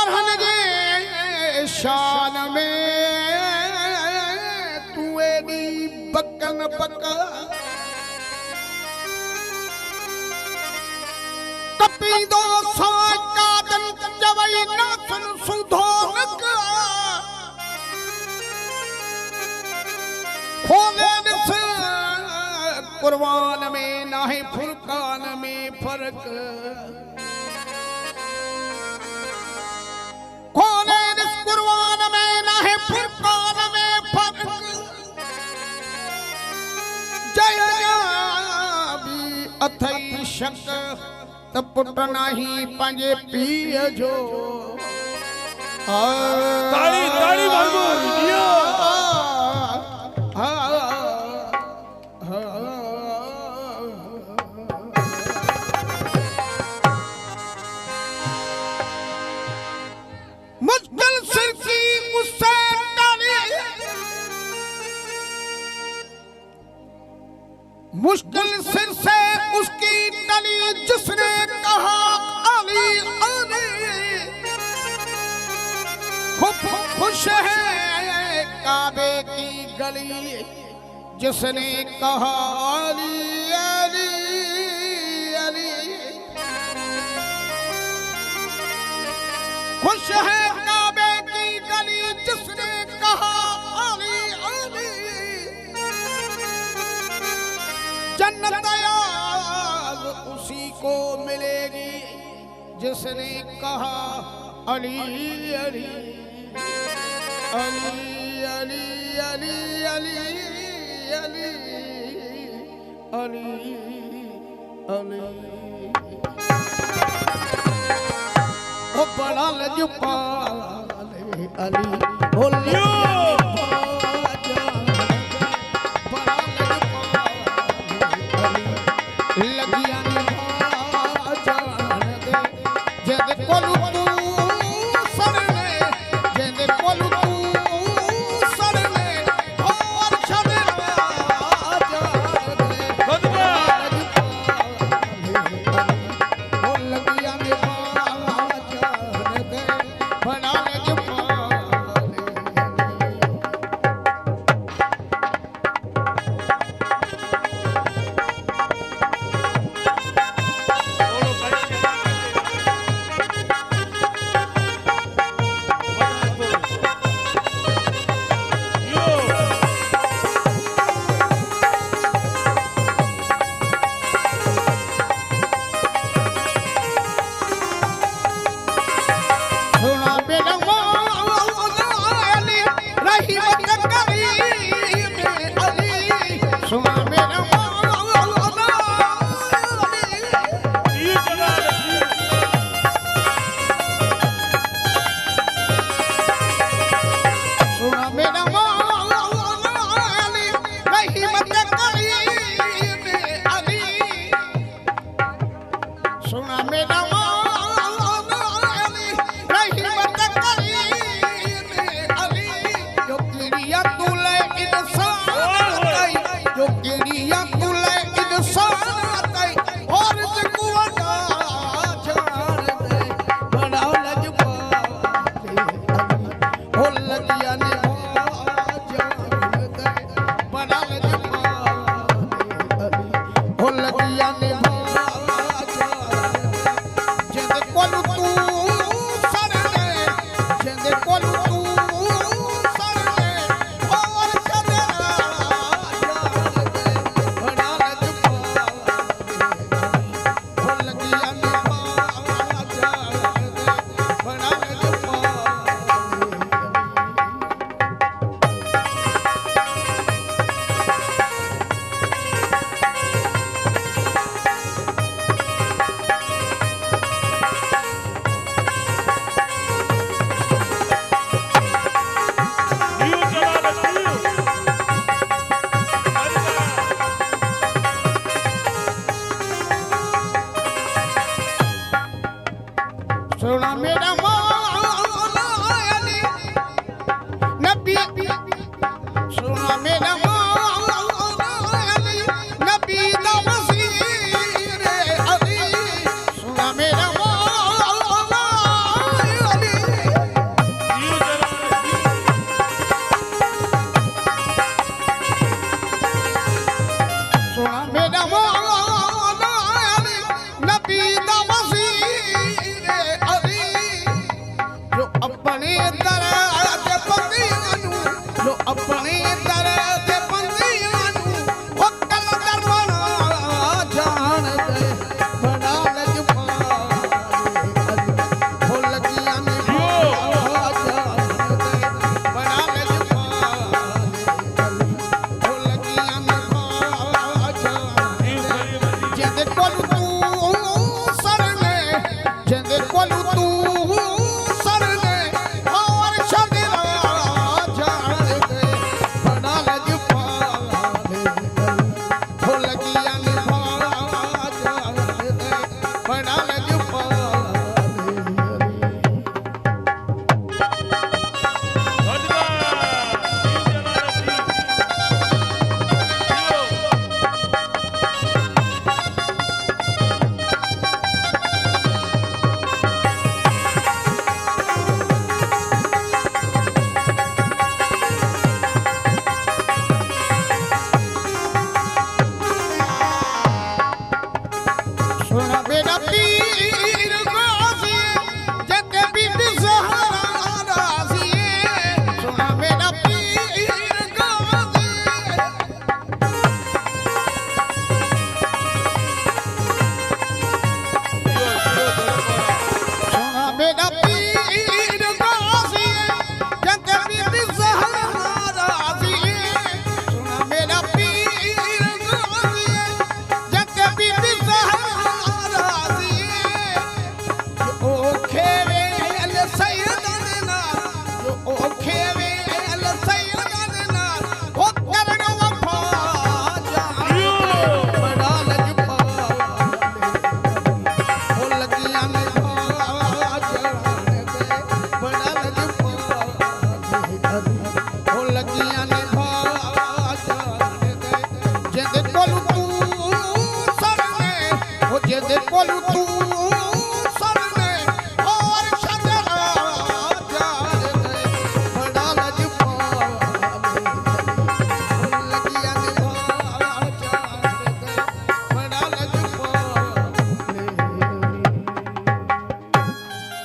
मारहन जे शान में तू एडी बकन बका कपीदो साकादन जवई नासन सुधोनक खोले निस कुर्बान में नाहे फुरकान में फर्क खोले निस कुर्बान में नाहे फुरकान में फर्क जय भी अथई शक त पुट नाही पंजे पीय जो ताड़ी ताड़ी मारो दियो मुश्किल सिर की उससे डाली मुश्किल सिर से उसकी डली जिसने कहा अली अली खुश है काबे की गली जिसने कहा अली अली अली खुश है काबे की गली जिसने कहा अली अली जन्नत याद उसी को मिलेगी जिसने कहा अली अली अली अली अली अली अली अली अली ओ बड़ा लजपाल अली ओ चल तू